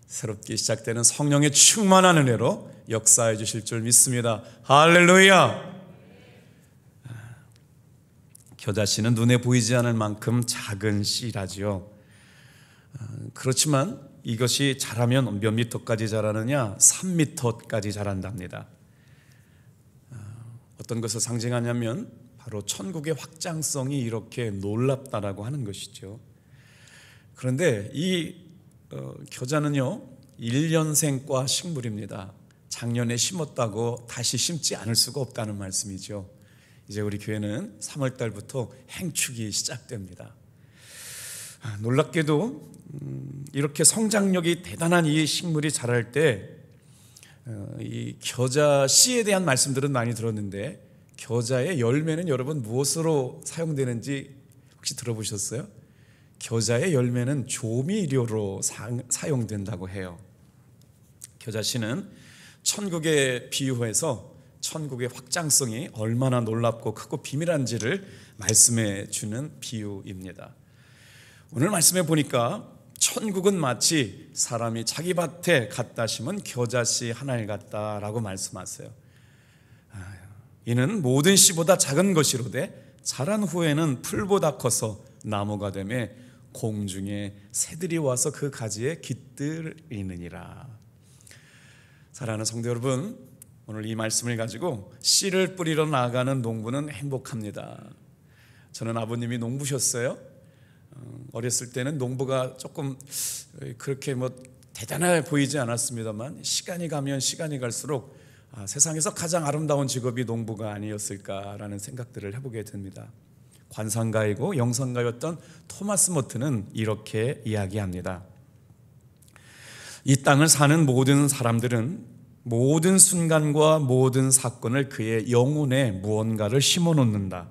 새롭게 시작되는 성령의 충만한 은혜로 역사해 주실 줄 믿습니다. 할렐루야. 겨자씨는 눈에 보이지 않을 만큼 작은 씨라지요. 그렇지만 이것이 자라면 몇 미터까지 자라느냐? 3미터까지 자란답니다. 어떤 것을 상징하냐면 바로 천국의 확장성이 이렇게 놀랍다라고 하는 것이죠. 그런데 이 겨자는요 1년생과 식물입니다. 작년에 심었다고 다시 심지 않을 수가 없다는 말씀이죠. 이제 우리 교회는 3월 달부터 행축이 시작됩니다. 놀랍게도 이렇게 성장력이 대단한 이 식물이 자랄 때 이 겨자 씨에 대한 말씀들은 많이 들었는데 겨자의 열매는 여러분 무엇으로 사용되는지 혹시 들어보셨어요? 겨자의 열매는 조미료로 사용된다고 해요. 겨자 씨는 천국에 비유해서 천국의 확장성이 얼마나 놀랍고 크고 비밀한지를 말씀해 주는 비유입니다. 오늘 말씀해 보니까 천국은 마치 사람이 자기 밭에 갖다 심은 겨자씨 하나를 같다라고 말씀하세요. 이는 모든 씨보다 작은 것이로되 자란 후에는 풀보다 커서 나무가 되며 공중에 새들이 와서 그 가지에 깃들이느니라. 사랑하는 성도 여러분, 오늘 이 말씀을 가지고 씨를 뿌리러 나가는 농부는 행복합니다. 저는 아버님이 농부셨어요. 어렸을 때는 농부가 조금 그렇게 대단해 보이지 않았습니다만 시간이 가면 시간이 갈수록 세상에서 가장 아름다운 직업이 농부가 아니었을까라는 생각들을 해보게 됩니다. 관상가이고 영상가였던 토마스 모트는 이렇게 이야기합니다. 이 땅을 사는 모든 사람들은 모든 순간과 모든 사건을 그의 영혼에 무언가를 심어놓는다.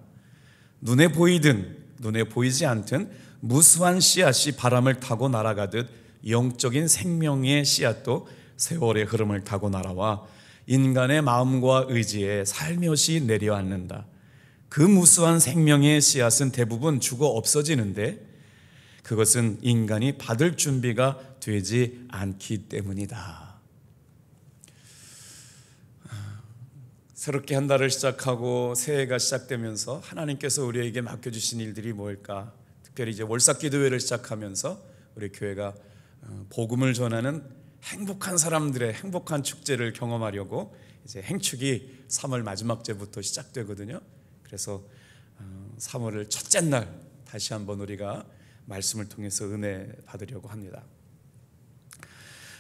눈에 보이든 눈에 보이지 않든 무수한 씨앗이 바람을 타고 날아가듯 영적인 생명의 씨앗도 세월의 흐름을 타고 날아와 인간의 마음과 의지에 살며시 내려앉는다. 그 무수한 생명의 씨앗은 대부분 죽어 없어지는데 그것은 인간이 받을 준비가 되지 않기 때문이다. 새롭게 한 달을 시작하고 새해가 시작되면서 하나님께서 우리에게 맡겨주신 일들이 뭘까? 특별히 이제 월삭기도회를 시작하면서 우리 교회가 복음을 전하는 행복한 사람들의 행복한 축제를 경험하려고 이제 행축이 3월 마지막 주부터 시작되거든요. 그래서 3월을 첫째 날 다시 한번 우리가 말씀을 통해서 은혜 받으려고 합니다.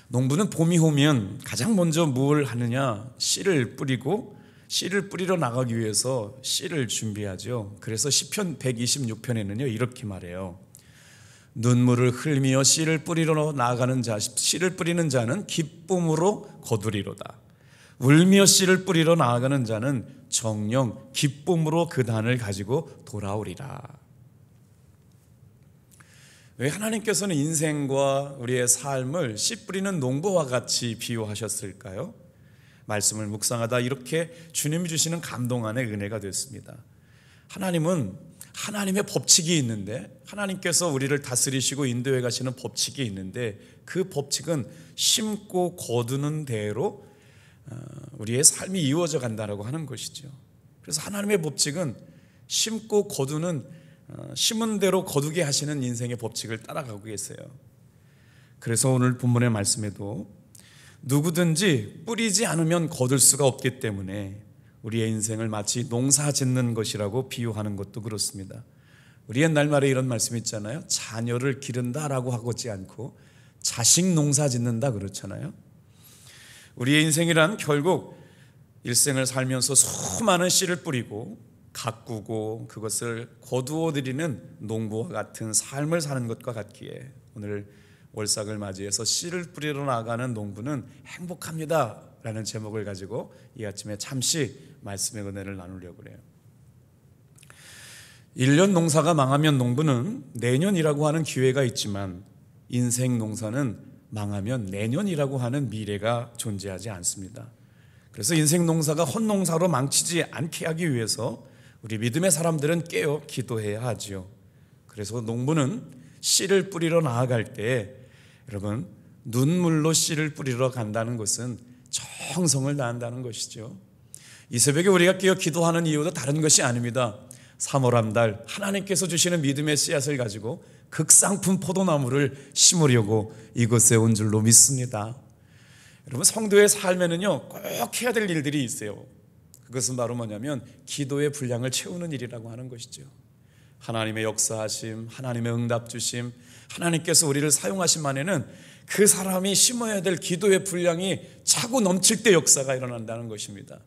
농부는 봄이 오면 가장 먼저 뭘 하느냐? 씨를 뿌리고 씨를 뿌리러 나가기 위해서 씨를 준비하죠. 그래서 시편 126편에는요 이렇게 말해요. 눈물을 흘리며 씨를 뿌리러 나가는 자, 씨를 뿌리는 자는 기쁨으로 거두리로다. 울며 씨를 뿌리러 나아가는 자는 정녕 기쁨으로 그 단을 가지고 돌아오리라. 왜 하나님께서는 인생과 우리의 삶을 씨 뿌리는 농부와 같이 비유하셨을까요? 말씀을 묵상하다 이렇게 주님이 주시는 감동 안에 은혜가 됐습니다. 하나님은 하나님의 법칙이 있는데 하나님께서 우리를 다스리시고 인도해 가시는 법칙이 있는데 그 법칙은 심고 거두는 대로 우리의 삶이 이루어져 간다라고 하는 것이죠. 그래서 하나님의 법칙은 심고 거두는 심은 대로 거두게 하시는 인생의 법칙을 따라가고 계세요. 그래서 오늘 본문의 말씀에도 누구든지 뿌리지 않으면 거둘 수가 없기 때문에 우리의 인생을 마치 농사 짓는 것이라고 비유하는 것도 그렇습니다. 우리 옛날 말에 이런 말씀 있잖아요. 자녀를 기른다라고 하지 않고 자식 농사 짓는다 그렇잖아요. 우리의 인생이란 결국 일생을 살면서 수많은 씨를 뿌리고 가꾸고 그것을 거두어 들이는 농부와 같은 삶을 사는 것과 같기에 오늘 월삭을 맞이해서 씨를 뿌리러 나가는 농부는 행복합니다 라는 제목을 가지고 이 아침에 잠시 말씀의 은혜를 나누려고 해요. 1년 농사가 망하면 농부는 내년이라고 하는 기회가 있지만 인생 농사는 망하면 내년이라고 하는 미래가 존재하지 않습니다. 그래서 인생 농사가 헛농사로 망치지 않게 하기 위해서 우리 믿음의 사람들은 깨어 기도해야 하지요. 그래서 농부는 씨를 뿌리러 나아갈 때 여러분 눈물로 씨를 뿌리러 간다는 것은 정성을 다한다는 것이죠. 이 새벽에 우리가 깨어 기도하는 이유도 다른 것이 아닙니다. 3월 한 달 하나님께서 주시는 믿음의 씨앗을 가지고 극상품 포도나무를 심으려고 이곳에 온 줄로 믿습니다. 여러분, 성도의 삶에는요 꼭 해야 될 일들이 있어요. 그것은 바로 뭐냐면 기도의 분량을 채우는 일이라고 하는 것이죠. 하나님의 역사하심, 하나님의 응답 주심, 하나님께서 우리를 사용하심 안에는 그 사람이 심어야 될 기도의 분량이 차고 넘칠 때 역사가 일어난다는 것입니다.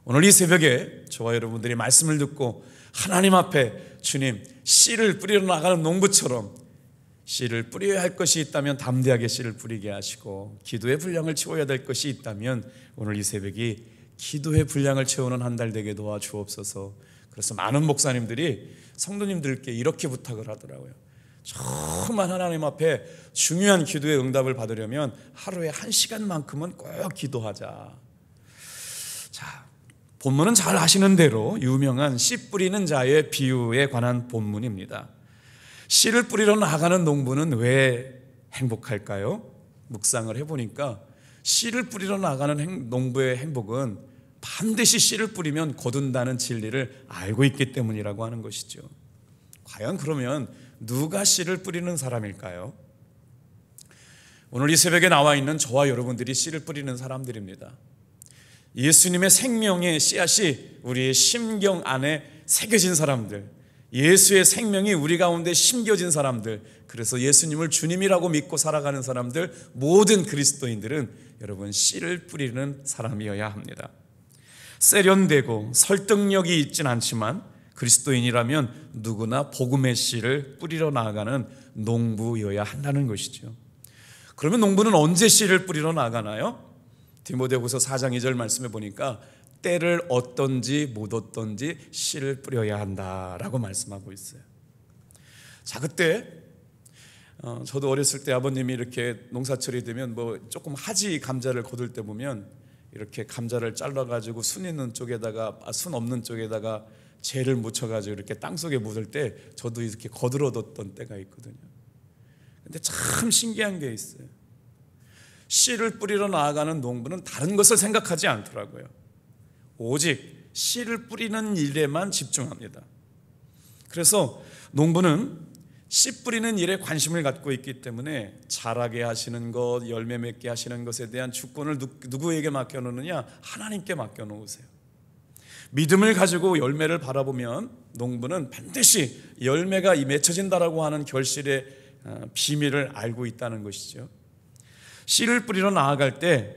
오늘 이 새벽에 저와 여러분들이 말씀을 듣고 하나님 앞에 주님, 씨를 뿌리러 나가는 농부처럼 씨를 뿌려야 할 것이 있다면 담대하게 씨를 뿌리게 하시고, 기도의 분량을 채워야 될 것이 있다면 오늘 이 새벽이 기도의 분량을 채우는 한 달 되게 도와주옵소서. 그래서 많은 목사님들이 성도님들께 이렇게 부탁을 하더라고요. 정말 하나님 앞에 중요한 기도의 응답을 받으려면 하루에 1시간만큼은 꼭 기도하자. 자, 본문은 잘 아시는 대로 유명한 씨 뿌리는 자의 비유에 관한 본문입니다. 씨를 뿌리러 나가는 농부는 왜 행복할까요? 묵상을 해보니까 씨를 뿌리러 나가는 농부의 행복은 반드시 씨를 뿌리면 거둔다는 진리를 알고 있기 때문이라고 하는 것이죠. 과연 그러면 누가 씨를 뿌리는 사람일까요? 오늘 이 새벽에 나와 있는 저와 여러분들이 씨를 뿌리는 사람들입니다. 예수님의 생명의 씨앗이 우리의 심경 안에 새겨진 사람들, 예수의 생명이 우리 가운데 심겨진 사람들, 그래서 예수님을 주님이라고 믿고 살아가는 사람들, 모든 그리스도인들은 여러분 씨를 뿌리는 사람이어야 합니다. 세련되고 설득력이 있진 않지만 그리스도인이라면 누구나 복음의 씨를 뿌리러 나아가는 농부여야 한다는 것이죠. 그러면 농부는 언제 씨를 뿌리러 나가나요? 디모데후서 4장 2절 말씀해 보니까 때를 얻든지 못 얻든지 씨를 뿌려야 한다라고 말씀하고 있어요. 자, 그때 저도 어렸을 때 아버님이 이렇게 농사철이 되면 뭐 조금 하지 감자를 거둘 때 보면 이렇게 감자를 잘라가지고 순 있는 쪽에다가 순 없는 쪽에다가 재를 묻혀가지고 이렇게 땅 속에 묻을 때 저도 이렇게 거들어뒀던 때가 있거든요. 근데 참 신기한 게 있어요. 씨를 뿌리러 나아가는 농부는 다른 것을 생각하지 않더라고요. 오직 씨를 뿌리는 일에만 집중합니다. 그래서 농부는 씨 뿌리는 일에 관심을 갖고 있기 때문에 자라게 하시는 것, 열매 맺게 하시는 것에 대한 주권을 누구에게 맡겨놓느냐? 하나님께 맡겨놓으세요. 믿음을 가지고 열매를 바라보면 농부는 반드시 열매가 맺혀진다라고 하는 결실의 비밀을 알고 있다는 것이죠. 씨를 뿌리러 나아갈 때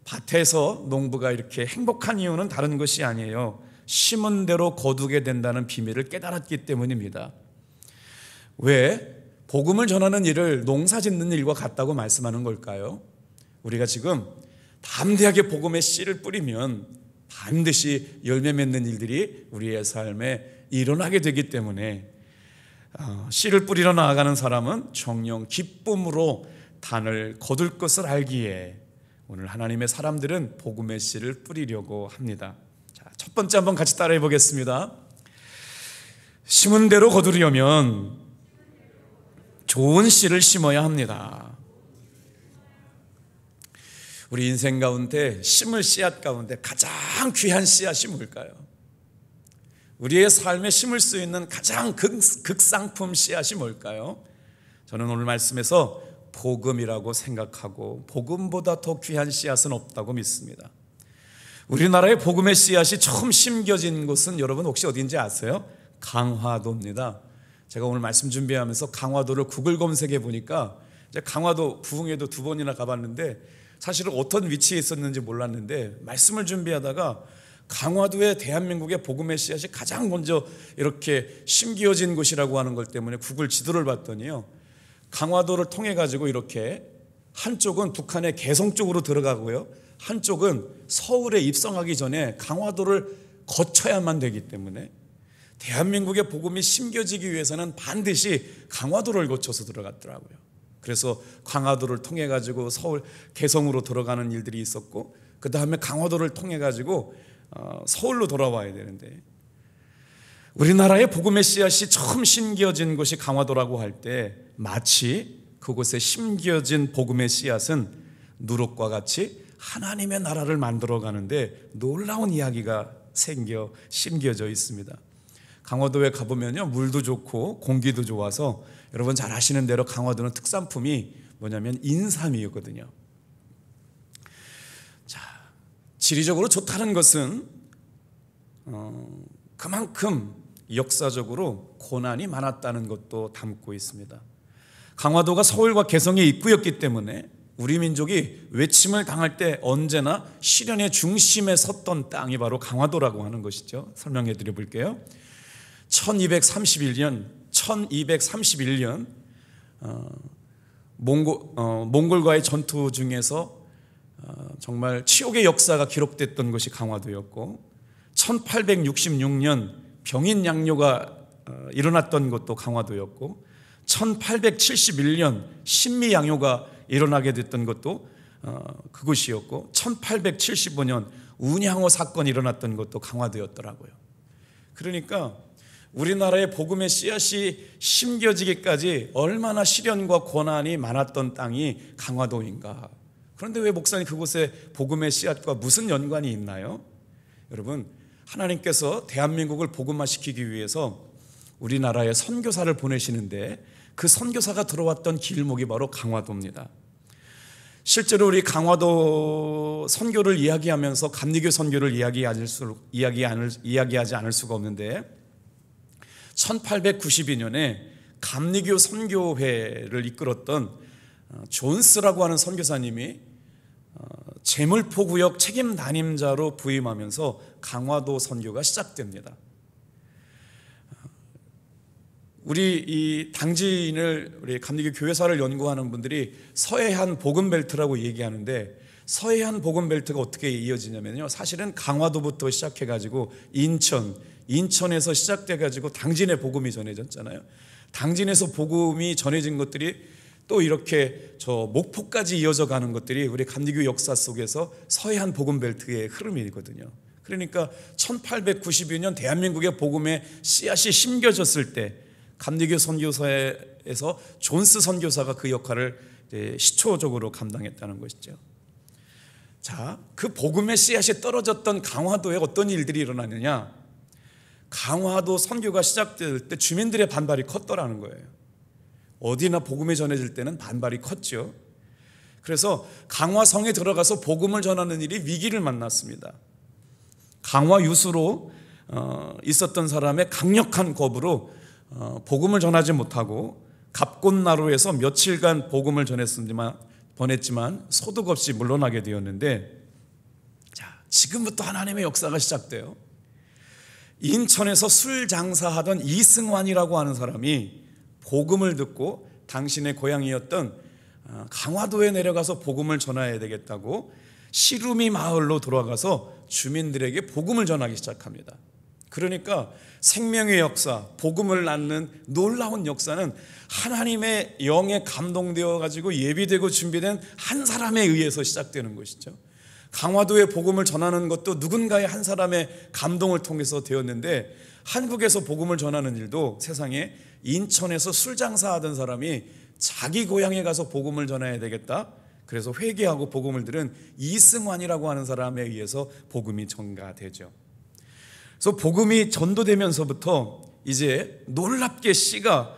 밭에서 농부가 이렇게 행복한 이유는 다른 것이 아니에요. 심은 대로 거두게 된다는 비밀을 깨달았기 때문입니다. 왜 복음을 전하는 일을 농사 짓는 일과 같다고 말씀하는 걸까요? 우리가 지금 담대하게 복음의 씨를 뿌리면 반드시 열매 맺는 일들이 우리의 삶에 일어나게 되기 때문에 씨를 뿌리러 나아가는 사람은 정녕 기쁨으로 단을 거둘 것을 알기에 오늘 하나님의 사람들은 복음의 씨를 뿌리려고 합니다. 자, 첫 번째 한번 같이 따라해 보겠습니다. 심은 대로 거두려면 좋은 씨를 심어야 합니다. 우리 인생 가운데 심을 씨앗 가운데 가장 귀한 씨앗이 뭘까요? 우리의 삶에 심을 수 있는 가장 극상품 씨앗이 뭘까요? 저는 오늘 말씀에서 복음이라고 생각하고 복음보다 더 귀한 씨앗은 없다고 믿습니다. 우리나라의 복음의 씨앗이 처음 심겨진 곳은 여러분 혹시 어딘지 아세요? 강화도입니다. 제가 오늘 말씀 준비하면서 강화도를 구글 검색해 보니까 이제 강화도 부흥회도 2번이나 가봤는데 사실은 어떤 위치에 있었는지 몰랐는데 말씀을 준비하다가 강화도에 대한민국의 복음의 씨앗이 가장 먼저 이렇게 심겨진 곳이라고 하는 것 때문에 구글 지도를 봤더니요, 강화도를 통해 가지고 이렇게 한쪽은 북한의 개성 쪽으로 들어가고요, 한쪽은 서울에 입성하기 전에 강화도를 거쳐야만 되기 때문에 대한민국의 복음이 심겨지기 위해서는 반드시 강화도를 거쳐서 들어갔더라고요. 그래서 강화도를 통해 가지고 서울 개성으로 들어가는 일들이 있었고, 그 다음에 강화도를 통해 가지고 서울로 돌아와야 되는데, 우리나라의 복음의 씨앗이 처음 심겨진 곳이 강화도라고 할 때 마치 그곳에 심겨진 복음의 씨앗은 누룩과 같이 하나님의 나라를 만들어 가는데 놀라운 이야기가 심겨져 있습니다. 강화도에 가보면요, 물도 좋고 공기도 좋아서 여러분 잘 아시는 대로 강화도는 특산품이 뭐냐면 인삼이거든요. 자, 지리적으로 좋다는 것은 그만큼 역사적으로 고난이 많았다는 것도 담고 있습니다. 강화도가 서울과 개성의 입구였기 때문에 우리 민족이 외침을 당할 때 언제나 시련의 중심에 섰던 땅이 바로 강화도라고 하는 것이죠. 설명해 드려 볼게요. 1231년 몽골과의 전투 중에서 정말 치욕의 역사가 기록됐던 것이 강화도였고, 1866년 병인 양요가 일어났던 것도 강화도였고, 1871년 신미 양요가 일어나게 됐던 것도 그곳이었고, 1875년 운양호 사건이 일어났던 것도 강화도였더라고요. 그러니까 우리나라의 복음의 씨앗이 심겨지기까지 얼마나 시련과 고난이 많았던 땅이 강화도인가. 그런데 왜 목사님 그곳에 복음의 씨앗과 무슨 연관이 있나요? 여러분, 하나님께서 대한민국을 복음화시키기 위해서 우리나라에 선교사를 보내시는데 그 선교사가 들어왔던 길목이 바로 강화도입니다. 실제로 우리 강화도 선교를 이야기하면서 감리교 선교를 이야기하지 않을 수가 없는데, 1892년에 감리교 선교회를 이끌었던 존스라고 하는 선교사님이 제물포구역 책임 담임자로 부임하면서 강화도 선교가 시작됩니다. 우리 이 당진을, 우리 감리교 교회사를 연구하는 분들이 서해안 복음벨트라고 얘기하는데, 서해안 복음벨트가 어떻게 이어지냐면요, 사실은 강화도부터 시작해가지고 인천에서 시작돼가지고 당진에 복음이 전해졌잖아요. 당진에서 복음이 전해진 것들이 또 이렇게 저 목포까지 이어져 가는 것들이 우리 감리교 역사 속에서 서해안 복음벨트의 흐름이거든요. 그러니까 1892년 대한민국의 복음의 씨앗이 심겨졌을 때 감리교 선교사에서 존스 선교사가 그 역할을 시초적으로 감당했다는 것이죠. 자, 그 복음의 씨앗이 떨어졌던 강화도에 어떤 일들이 일어나느냐? 강화도 선교가 시작될 때 주민들의 반발이 컸더라는 거예요. 어디나 복음이 전해질 때는 반발이 컸죠. 그래서 강화성에 들어가서 복음을 전하는 일이 위기를 만났습니다. 강화 유수로 있었던 사람의 강력한 겁으로 복음을 전하지 못하고 갑곤나루에서 며칠간 복음을 보냈지만 소득 없이 물러나게 되었는데, 자, 지금부터 하나님의 역사가 시작돼요. 인천에서 술 장사하던 이승환이라고 하는 사람이 복음을 듣고 당신의 고향이었던 강화도에 내려가서 복음을 전해야 되겠다고 시루미 마을로 돌아가서 주민들에게 복음을 전하기 시작합니다. 그러니까 생명의 역사, 복음을 낳는 놀라운 역사는 하나님의 영에 감동되어 가지고 예비되고 준비된 한 사람에 의해서 시작되는 것이죠. 강화도에 복음을 전하는 것도 누군가의 한 사람의 감동을 통해서 되었는데, 한국에서 복음을 전하는 일도 세상에 인천에서 술 장사하던 사람이 자기 고향에 가서 복음을 전해야 되겠다, 그래서 회개하고 복음을 들은 이승환이라고 하는 사람에 의해서 복음이 전가되죠. 그래서 복음이 전도되면서부터 이제 놀랍게 씨가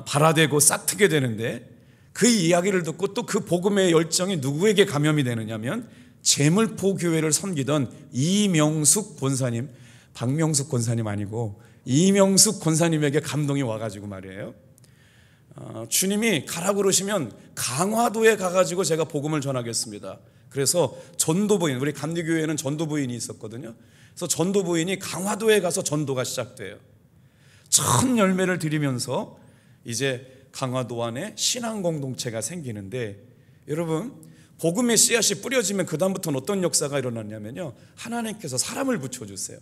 발화되고 싹트게 되는데, 그 이야기를 듣고 또 그 복음의 열정이 누구에게 감염이 되느냐면 제물포 교회를 섬기던 이명숙 권사님, 박명숙 권사님 아니고 이명숙 권사님에게 감동이 와가지고 말이에요, 주님이 가라고 그러시면 강화도에 가가지고 제가 복음을 전하겠습니다. 그래서 전도부인, 우리 감리교회에는 전도부인이 있었거든요. 그래서 전도부인이 강화도에 가서 전도가 시작돼요. 첫 열매를 드리면서 이제 강화도 안에 신앙 공동체가 생기는데, 여러분, 복음의 씨앗이 뿌려지면 그 다음부터는 어떤 역사가 일어났냐면요, 하나님께서 사람을 붙여주세요.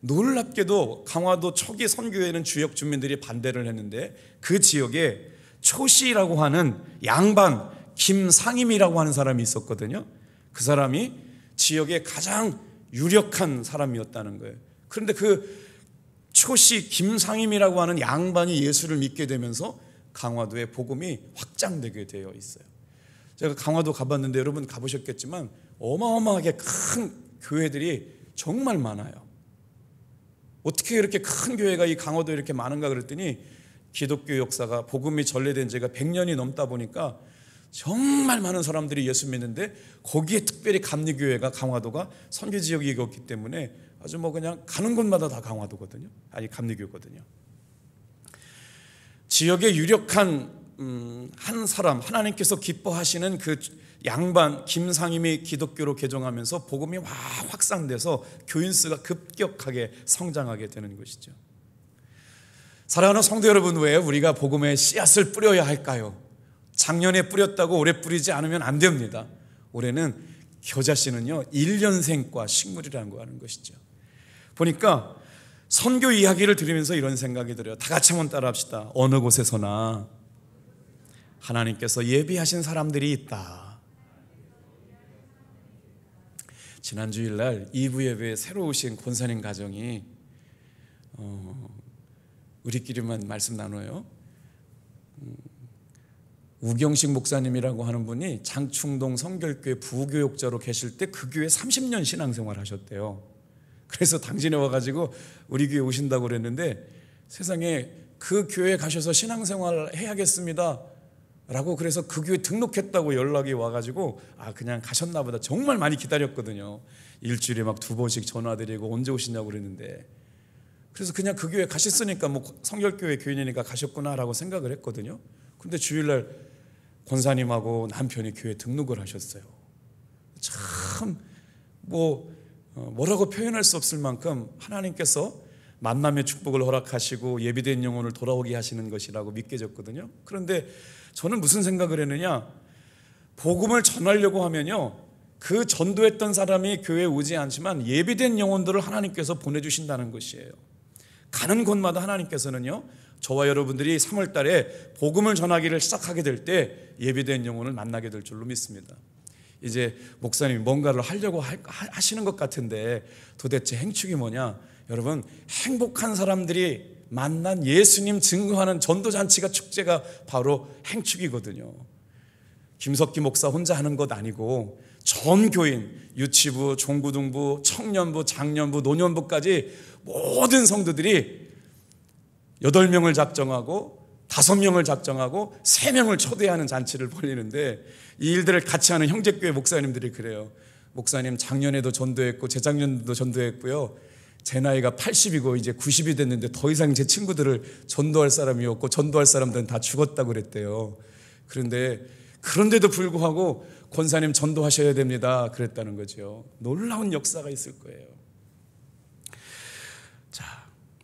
놀랍게도 강화도 초기 선교회는 지역 주민들이 반대를 했는데, 그 지역에 초시라고 하는 양반 김상임이라고 하는 사람이 있었거든요. 그 사람이 지역의 가장 유력한 사람이었다는 거예요. 그런데 그 초시 김상임이라고 하는 양반이 예수를 믿게 되면서 강화도에 복음이 확장되게 되어 있어요. 제가 강화도 가봤는데 여러분 가보셨겠지만 어마어마하게 큰 교회들이 정말 많아요. 어떻게 이렇게 큰 교회가 이 강화도에 이렇게 많은가 그랬더니 기독교 역사가 복음이 전래된 지가 100년이 넘다 보니까 정말 많은 사람들이 예수 믿는데 거기에 특별히 감리교회가 강화도가 선교지역이었기 때문에 아주 뭐 그냥 가는 곳마다 다 강화도거든요. 아니 감리교거든요. 지역의 유력한 한 사람, 하나님께서 기뻐하시는 그 양반 김상임이 기독교로 개종하면서 복음이 확산돼서 교인 수가 급격하게 성장하게 되는 것이죠. 사랑하는 성도 여러분, 왜 우리가 복음의 씨앗을 뿌려야 할까요? 작년에 뿌렸다고 올해 뿌리지 않으면 안 됩니다. 올해는 겨자씨는요 1년생과 식물이라는 거 하는 것이죠. 보니까 선교 이야기를 들으면서 이런 생각이 들어요. 다 같이 한번 따라합시다. 어느 곳에서나 하나님께서 예비하신 사람들이 있다. 지난 주일날 2부 예배에 새로 오신 권사님 가정이 우리끼리만 말씀 나눠요. 우경식 목사님이라고 하는 분이 장충동 성결교회 부교육자로 계실 때 그 교회 30년 신앙생활 하셨대요. 그래서 당진에 와가지고 우리 교회 오신다고 그랬는데 세상에 그 교회 가셔서 신앙생활 해야겠습니다 라고 그래서 그 교회 등록했다고 연락이 와가지고 그냥 가셨나 보다. 정말 많이 기다렸거든요. 일주일에 막 2번씩 전화드리고 언제 오시냐고 그랬는데, 그래서 그냥 그 교회 가셨으니까 뭐 성결교회 교인이니까 가셨구나 라고 생각을 했거든요. 근데 주일날 권사님하고 남편이 교회 등록을 하셨어요. 참 뭐라고 표현할 수 없을 만큼 하나님께서 만남의 축복을 허락하시고 예비된 영혼을 돌아오게 하시는 것이라고 믿겨졌거든요. 그런데 저는 무슨 생각을 했느냐, 복음을 전하려고 하면요 그 전도했던 사람이 교회에 오지 않지만 예비된 영혼들을 하나님께서 보내주신다는 것이에요. 가는 곳마다 하나님께서는요 저와 여러분들이 3월 달에 복음을 전하기를 시작하게 될 때 예비된 영혼을 만나게 될 줄로 믿습니다. 이제 목사님이 뭔가를 하려고 하시는 것 같은데 도대체 행축이 뭐냐? 여러분, 행복한 사람들이 만난 예수님 증거하는 전도잔치가 축제가 바로 행축이거든요. 김석기 목사 혼자 하는 것 아니고 전 교인, 유치부, 종고등부, 청년부, 장년부, 노년부까지 모든 성도들이 8명을 작정하고 5명을 작정하고 3명을 초대하는 잔치를 벌리는데 이 일들을 같이 하는 형제교회 목사님들이 그래요. 목사님 작년에도 전도했고 재작년에도 전도했고요. 제 나이가 80이고 이제 90이 됐는데 더 이상 제 친구들을 전도할 사람이 없고 전도할 사람들은 다 죽었다고 그랬대요. 그런데도 불구하고 권사님 전도하셔야 됩니다 그랬다는 거죠. 놀라운 역사가 있을 거예요.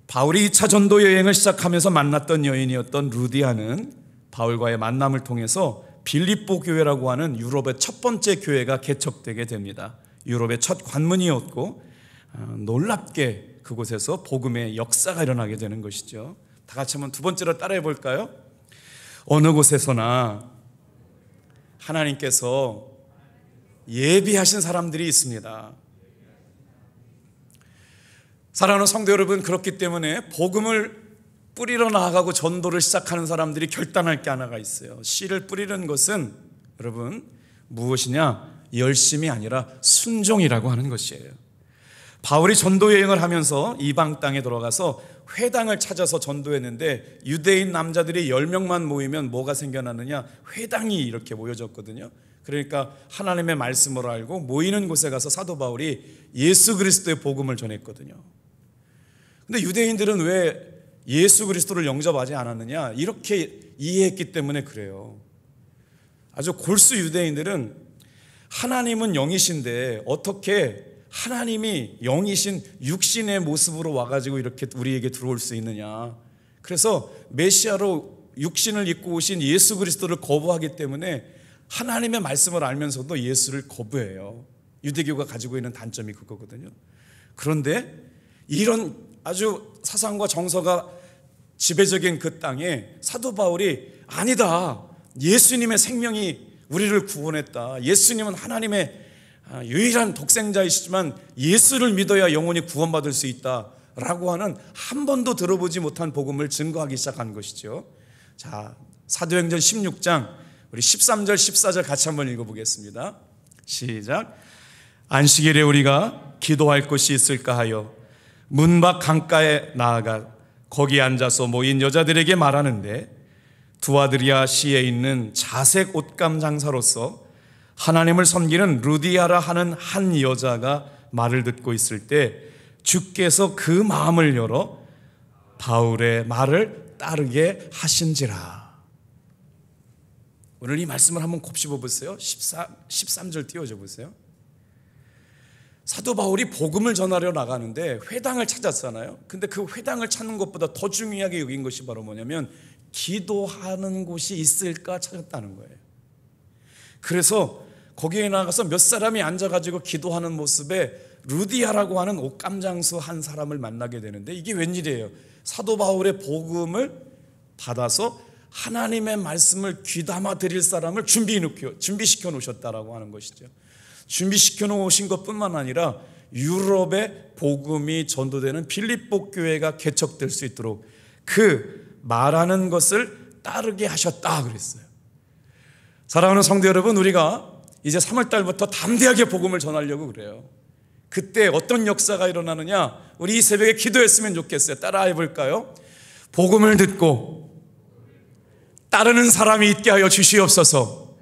바울이 2차 전도 여행을 시작하면서 만났던 여인이었던 루디아는 바울과의 만남을 통해서 빌립보 교회라고 하는 유럽의 첫 번째 교회가 개척되게 됩니다. 유럽의 첫 관문이었고 놀랍게 그곳에서 복음의 역사가 일어나게 되는 것이죠. 다 같이 한번 두 번째로 따라해 볼까요? 어느 곳에서나 하나님께서 예비하신 사람들이 있습니다. 사랑하는 성도 여러분, 그렇기 때문에 복음을 뿌리러 나아가고 전도를 시작하는 사람들이 결단할 게 하나가 있어요. 씨를 뿌리는 것은 여러분 무엇이냐? 열심이 아니라 순종이라고 하는 것이에요. 바울이 전도 여행을 하면서 이방 땅에 들어가서 회당을 찾아서 전도했는데 유대인 남자들이 10명만 모이면 뭐가 생겨나느냐? 회당이 이렇게 모여졌거든요. 그러니까 하나님의 말씀을 알고 모이는 곳에 가서 사도 바울이 예수 그리스도의 복음을 전했거든요. 근데 유대인들은 왜 예수 그리스도를 영접하지 않았느냐? 이렇게 이해했기 때문에 그래요. 아주 골수 유대인들은 하나님은 영이신데 어떻게 하나님이 영이신 육신의 모습으로 와가지고 이렇게 우리에게 들어올 수 있느냐? 그래서 메시아로 육신을 입고 오신 예수 그리스도를 거부하기 때문에 하나님의 말씀을 알면서도 예수를 거부해요. 유대교가 가지고 있는 단점이 그거거든요. 그런데 이런 아주 사상과 정서가 지배적인 그 땅에 사도 바울이 아니다, 예수님의 생명이 우리를 구원했다, 예수님은 하나님의 유일한 독생자이시지만 예수를 믿어야 영혼이 구원받을 수 있다라고 하는 한 번도 들어보지 못한 복음을 증거하기 시작한 것이죠. 자, 사도행전 16장 우리 13절 14절 같이 한번 읽어보겠습니다. 시작. 안식일에 우리가 기도할 곳이 있을까 하여 문 밖 강가에 나아가 거기 앉아서 모인 여자들에게 말하는데 두아드리아시에 있는 자색 옷감 장사로서 하나님을 섬기는 루디아라 하는 한 여자가 말을 듣고 있을 때 주께서 그 마음을 열어 바울의 말을 따르게 하신지라. 오늘 이 말씀을 한번 곱씹어 보세요. 13절 띄워줘 보세요. 사도 바울이 복음을 전하려 나가는데 회당을 찾았잖아요. 근데 그 회당을 찾는 것보다 더 중요하게 여긴 것이 바로 뭐냐면 기도하는 곳이 있을까 찾았다는 거예요. 그래서 거기에 나가서 몇 사람이 앉아가지고 기도하는 모습에 루디아라고 하는 옷감장수 한 사람을 만나게 되는데 이게 웬일이에요? 사도 바울의 복음을 받아서 하나님의 말씀을 귀담아 드릴 사람을 준비시켜 놓으셨다라고 하는 것이죠. 준비시켜 놓으신 것뿐만 아니라 유럽에 복음이 전도되는 빌립보 교회가 개척될 수 있도록 그 말하는 것을 따르게 하셨다 그랬어요. 사랑하는 성도 여러분, 우리가 이제 3월달부터 담대하게 복음을 전하려고 그래요. 그때 어떤 역사가 일어나느냐, 우리 이 새벽에 기도했으면 좋겠어요. 따라해 볼까요? 복음을 듣고 따르는 사람이 있게 하여 주시옵소서.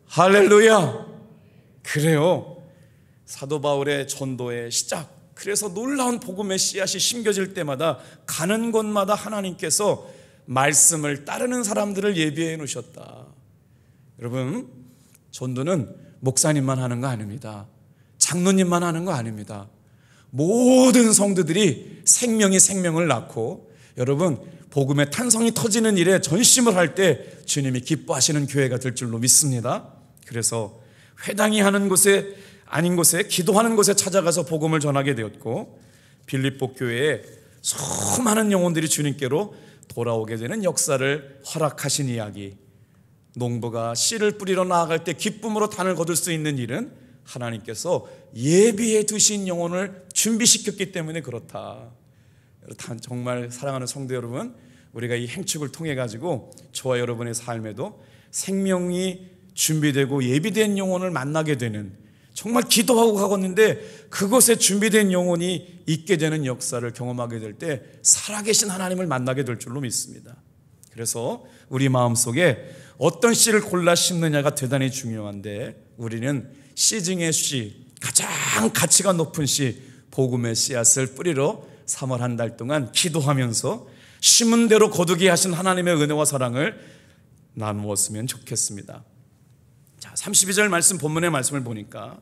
할렐루야. 그래요. 사도 바울의 전도의 시작, 그래서 놀라운 복음의 씨앗이 심겨질 때마다 가는 곳마다 하나님께서 말씀을 따르는 사람들을 예비해 놓으셨다. 여러분, 전도는 목사님만 하는 거 아닙니다. 장로님만 하는 거 아닙니다. 모든 성도들이 생명이 생명을 낳고 여러분 복음의 탄성이 터지는 일에 전심을 할 때 주님이 기뻐하시는 교회가 될 줄로 믿습니다. 그래서 회당이 하는 곳에 아닌 곳에 기도하는 곳에 찾아가서 복음을 전하게 되었고 빌립보 교회에 수많은 영혼들이 주님께로 돌아오게 되는 역사를 허락하신 이야기. 농부가 씨를 뿌리러 나아갈 때 기쁨으로 단을 거둘 수 있는 일은 하나님께서 예비해 두신 영혼을 준비시켰기 때문에 그렇다. 정말 사랑하는 성도 여러분, 우리가 이 행축을 통해 가지고 저와 여러분의 삶에도 생명이 준비되고 예비된 영혼을 만나게 되는, 정말 기도하고 가겠는데 그곳에 준비된 영혼이 있게 되는 역사를 경험하게 될 때 살아계신 하나님을 만나게 될 줄로 믿습니다. 그래서 우리 마음속에 어떤 씨를 골라 심느냐가 대단히 중요한데 우리는 씨 중의 씨, 가장 가치가 높은 씨, 복음의 씨앗을 뿌리러 3월 한 달 동안 기도하면서 심은 대로 거두게 하신 하나님의 은혜와 사랑을 나누었으면 좋겠습니다. 자, 32절 말씀, 본문의 말씀을 보니까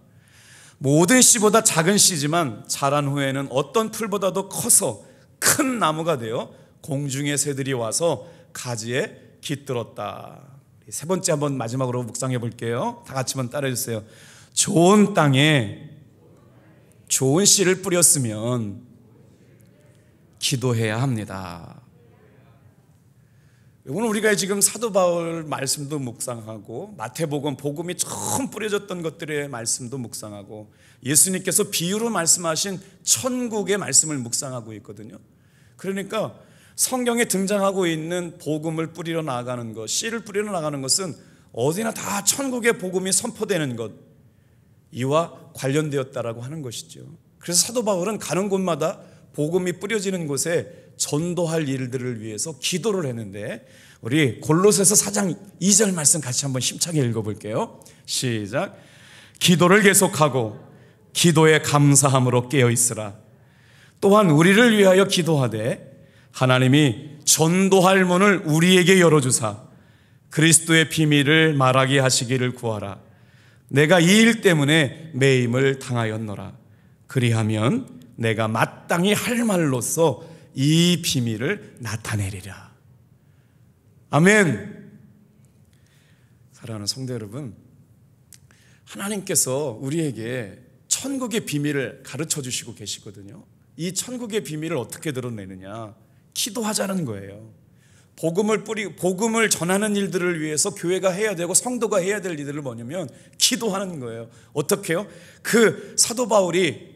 모든 씨보다 작은 씨지만 자란 후에는 어떤 풀보다도 커서 큰 나무가 되어 공중의 새들이 와서 가지에 깃들었다. 세 번째 한번 마지막으로 묵상해 볼게요. 다 같이 한번 따라해 주세요. 좋은 땅에 좋은 씨를 뿌렸으면 기도해야 합니다. 오늘 우리가 지금 사도 바울 말씀도 묵상하고 마태복음 복음이 처음 뿌려졌던 것들의 말씀도 묵상하고 예수님께서 비유로 말씀하신 천국의 말씀을 묵상하고 있거든요. 그러니까 성경에 등장하고 있는 복음을 뿌리러 나가는 것, 씨를 뿌리러 나가는 것은 어디나 다 천국의 복음이 선포되는 것, 이와 관련되었다라고 하는 것이죠. 그래서 사도 바울은 가는 곳마다 복음이 뿌려지는 곳에 전도할 일들을 위해서 기도를 했는데 우리 골로새서 4장 2절 말씀 같이 한번 힘차게 읽어볼게요. 시작. 기도를 계속하고 기도에 감사함으로 깨어있으라. 또한 우리를 위하여 기도하되 하나님이 전도할 문을 우리에게 열어주사 그리스도의 비밀을 말하게 하시기를 구하라. 내가 이 일 때문에 매임을 당하였노라. 그리하면 내가 마땅히 할 말로써 이 비밀을 나타내리라. 아멘. 사랑하는 성도 여러분, 하나님께서 우리에게 천국의 비밀을 가르쳐 주시고 계시거든요. 이 천국의 비밀을 어떻게 드러내느냐? 기도하자는 거예요. 복음을 전하는 일들을 위해서 교회가 해야 되고 성도가 해야 될 일들을 뭐냐면 기도하는 거예요. 어떻게요? 그 사도 바울이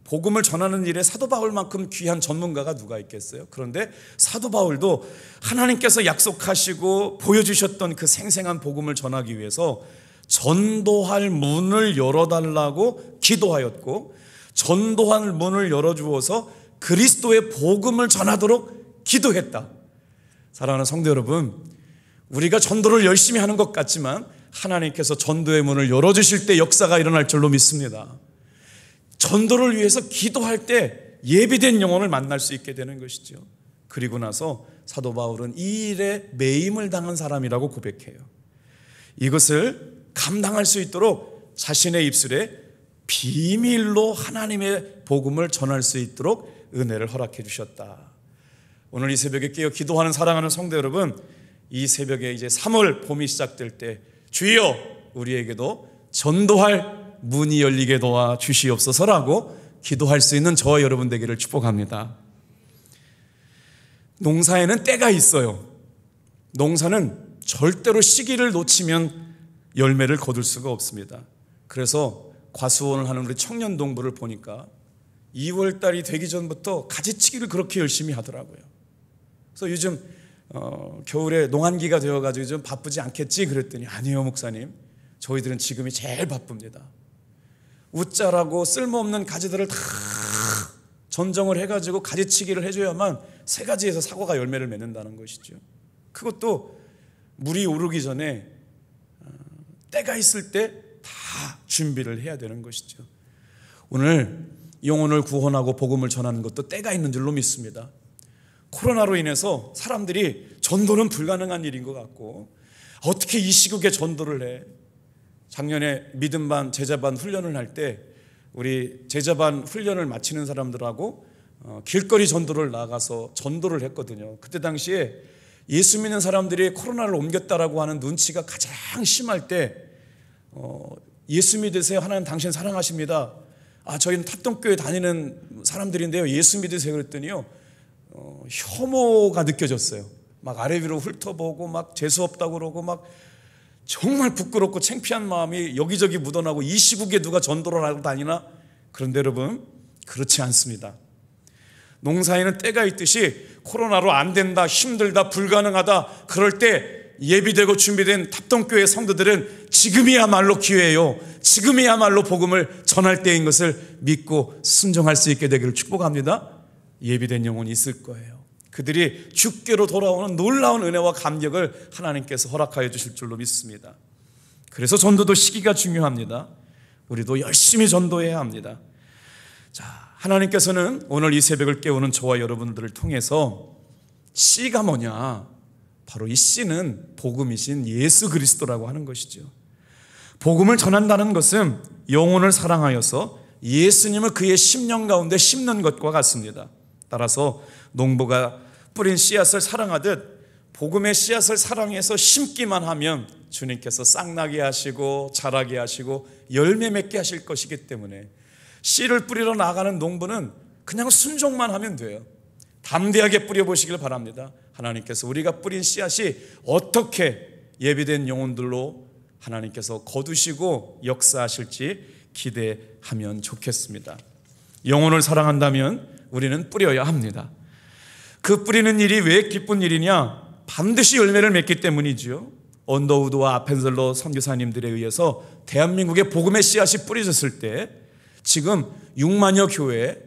복음을 전하는 일에 사도 바울만큼 귀한 전문가가 누가 있겠어요? 그런데 사도 바울도 하나님께서 약속하시고 보여주셨던 그 생생한 복음을 전하기 위해서 전도할 문을 열어달라고 기도하였고, 전도할 문을 열어주어서 그리스도의 복음을 전하도록 기도했다. 사랑하는 성도 여러분, 우리가 전도를 열심히 하는 것 같지만 하나님께서 전도의 문을 열어주실 때 역사가 일어날 줄로 믿습니다. 전도를 위해서 기도할 때 예비된 영혼을 만날 수 있게 되는 것이죠. 그리고 나서 사도 바울은 이 일에 매임을 당한 사람이라고 고백해요. 이것을 감당할 수 있도록 자신의 입술에 비밀로 하나님의 복음을 전할 수 있도록 은혜를 허락해 주셨다. 오늘 이 새벽에 깨어 기도하는 사랑하는 성도 여러분, 이 새벽에 이제 3월 봄이 시작될 때 주여 우리에게도 전도할 문이 열리게 도와 주시옵소서라고 기도할 수 있는 저와 여러분 되기를 축복합니다. 농사에는 때가 있어요. 농사는 절대로 시기를 놓치면 열매를 거둘 수가 없습니다. 그래서 과수원을 하는 우리 청년 동부를 보니까 2월 달이 되기 전부터 가지치기를 그렇게 열심히 하더라고요. 그래서 요즘 겨울에 농한기가 되어가지고 좀 바쁘지 않겠지 그랬더니 아니에요 목사님, 저희들은 지금이 제일 바쁩니다. 웃자라고 쓸모없는 가지들을 다 전정을 해가지고 가지치기를 해줘야만 새 가지에서 사과가 열매를 맺는다는 것이죠. 그것도 물이 오르기 전에 때가 있을 때 다 준비를 해야 되는 것이죠. 오늘 영혼을 구원하고 복음을 전하는 것도 때가 있는 줄로 믿습니다. 코로나로 인해서 사람들이 전도는 불가능한 일인 것 같고 어떻게 이 시국에 전도를 해? 작년에 믿음반 제자반 훈련을 할 때 우리 제자반 훈련을 마치는 사람들하고 길거리 전도를 나가서 전도를 했거든요. 그때 당시에 예수 믿는 사람들이 코로나를 옮겼다라고 하는 눈치가 가장 심할 때 예수 믿으세요. 하나님 당신 사랑하십니다. 저희는 탑동교회 다니는 사람들인데요, 예수 믿으세요. 그랬더니요 혐오가 느껴졌어요. 막 아래 위로 훑어보고 막 재수없다고 그러고 막 정말 부끄럽고 창피한 마음이 여기저기 묻어나고 이 시국에 누가 전도를 하고 다니나? 그런데 여러분, 그렇지 않습니다. 농사에는 때가 있듯이 코로나로 안 된다, 힘들다, 불가능하다 그럴 때 예비되고 준비된 탑동교회 성도들은 지금이야말로 기회예요. 지금이야말로 복음을 전할 때인 것을 믿고 순종할 수 있게 되기를 축복합니다. 예비된 영혼이 있을 거예요. 그들이 주께로 돌아오는 놀라운 은혜와 감격을 하나님께서 허락하여 주실 줄로 믿습니다. 그래서 전도도 시기가 중요합니다. 우리도 열심히 전도해야 합니다. 자, 하나님께서는 오늘 이 새벽을 깨우는 저와 여러분들을 통해서 씨가 뭐냐? 바로 이 씨는 복음이신 예수 그리스도라고 하는 것이죠. 복음을 전한다는 것은 영혼을 사랑하여서 예수님을 그의 심령 가운데 심는 것과 같습니다. 따라서 농부가 뿌린 씨앗을 사랑하듯 복음의 씨앗을 사랑해서 심기만 하면 주님께서 싹나게 하시고 자라게 하시고 열매 맺게 하실 것이기 때문에 씨를 뿌리러 나가는 농부는 그냥 순종만 하면 돼요. 담대하게 뿌려보시길 바랍니다. 하나님께서 우리가 뿌린 씨앗이 어떻게 예비된 영혼들로 하나님께서 거두시고 역사하실지 기대하면 좋겠습니다. 영혼을 사랑한다면 우리는 뿌려야 합니다. 그 뿌리는 일이 왜 기쁜 일이냐? 반드시 열매를 맺기 때문이지요. 언더우드와 아펜젤러 선교사님들에 의해서 대한민국에 복음의 씨앗이 뿌려졌을 때 지금 6만여 교회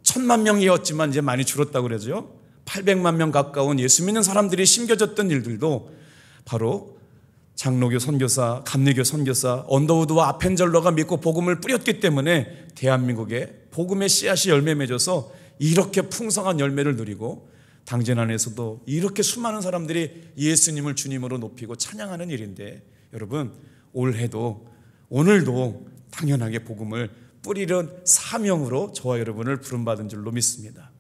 1000만 명이었지만 이제 많이 줄었다고 그러죠. 800만 명 가까운 예수 믿는 사람들이 심겨졌던 일들도 바로 장로교 선교사, 감리교 선교사, 언더우드와 아펜젤러가 믿고 복음을 뿌렸기 때문에 대한민국에 복음의 씨앗이 열매 맺어서 이렇게 풍성한 열매를 누리고 당진 안에서도 이렇게 수많은 사람들이 예수님을 주님으로 높이고 찬양하는 일인데, 여러분 올해도 오늘도 당연하게 복음을 뿌리는 사명으로 저와 여러분을 부름받은 줄로 믿습니다.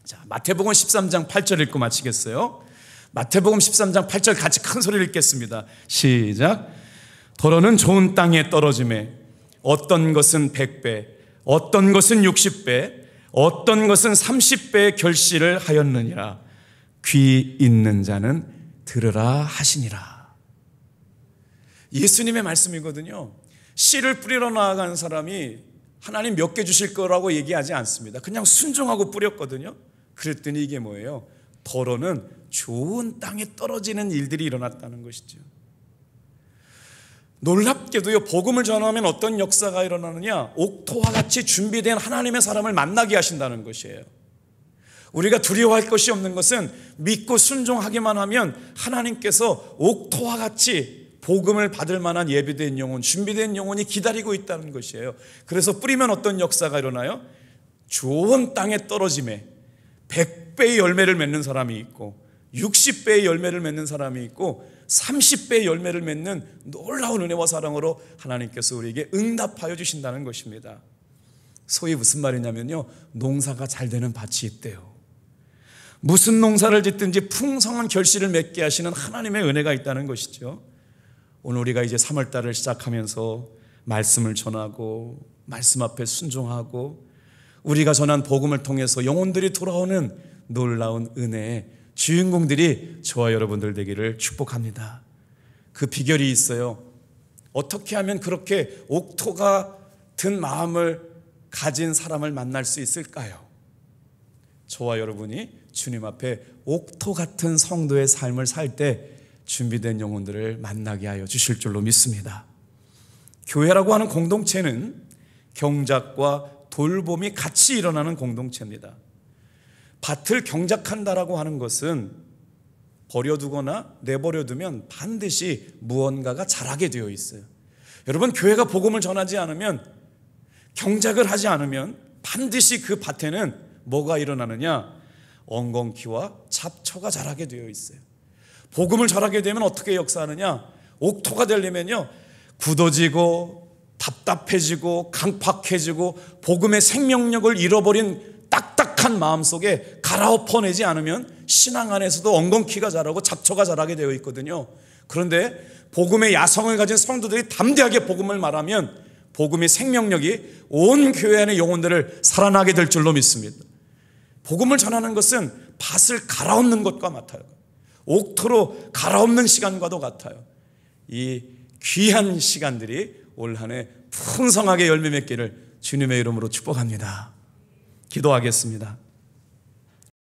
자, 마태복음 13장 8절 읽고 마치겠어요. 마태복음 13장 8절 같이 큰 소리를 읽겠습니다. 시작. 더러는 좋은 땅에 떨어짐에 어떤 것은 100배, 어떤 것은 60배, 어떤 것은 30배의 결실을 하였느니라. 귀 있는 자는 들으라 하시니라. 예수님의 말씀이거든요. 씨를 뿌리러 나아간 사람이 하나님 몇 개 주실 거라고 얘기하지 않습니다. 그냥 순종하고 뿌렸거든요. 그랬더니 이게 뭐예요? 더러는 좋은 땅에 떨어지는 일들이 일어났다는 것이죠. 놀랍게도요, 복음을 전하면 어떤 역사가 일어나느냐? 옥토와 같이 준비된 하나님의 사람을 만나게 하신다는 것이에요. 우리가 두려워할 것이 없는 것은 믿고 순종하기만 하면 하나님께서 옥토와 같이 복음을 받을 만한 예비된 영혼, 준비된 영혼이 기다리고 있다는 것이에요. 그래서 뿌리면 어떤 역사가 일어나요? 좋은 땅에 떨어짐에 100배의 열매를 맺는 사람이 있고 60배의 열매를 맺는 사람이 있고 30배의 열매를 맺는 놀라운 은혜와 사랑으로 하나님께서 우리에게 응답하여 주신다는 것입니다. 소위 무슨 말이냐면요, 농사가 잘 되는 밭이 있대요. 무슨 농사를 짓든지 풍성한 결실을 맺게 하시는 하나님의 은혜가 있다는 것이죠. 오늘 우리가 이제 3월달을 시작하면서 말씀을 전하고 말씀 앞에 순종하고 우리가 전한 복음을 통해서 영혼들이 돌아오는 놀라운 은혜의 주인공들이 저와 여러분들 되기를 축복합니다. 그 비결이 있어요. 어떻게 하면 그렇게 옥토가 든 마음을 가진 사람을 만날 수 있을까요? 저와 여러분이 주님 앞에 옥토 같은 성도의 삶을 살 때 준비된 영혼들을 만나게 하여 주실 줄로 믿습니다. 교회라고 하는 공동체는 경작과 돌봄이 같이 일어나는 공동체입니다. 밭을 경작한다라고 하는 것은 버려두거나 내버려두면 반드시 무언가가 자라게 되어 있어요. 여러분, 교회가 복음을 전하지 않으면, 경작을 하지 않으면 반드시 그 밭에는 뭐가 일어나느냐? 엉겅퀴와 잡초가 자라게 되어 있어요. 복음을 전하게 되면 어떻게 역사하느냐? 옥토가 되려면요, 굳어지고 답답해지고 강팍해지고 복음의 생명력을 잃어버린 딱딱한 마음속에 갈아엎어내지 않으면 신앙 안에서도 엉겅퀴가 자라고 잡초가 자라게 되어 있거든요. 그런데 복음의 야성을 가진 성도들이 담대하게 복음을 말하면 복음의 생명력이 온 교회 안의 영혼들을 살아나게 될 줄로 믿습니다. 복음을 전하는 것은 밭을 갈아엎는 것과 같아요. 옥토로 갈아엎는 시간과도 같아요. 이 귀한 시간들이 올 한 해 풍성하게 열매 맺기를 주님의 이름으로 축복합니다. 기도하겠습니다.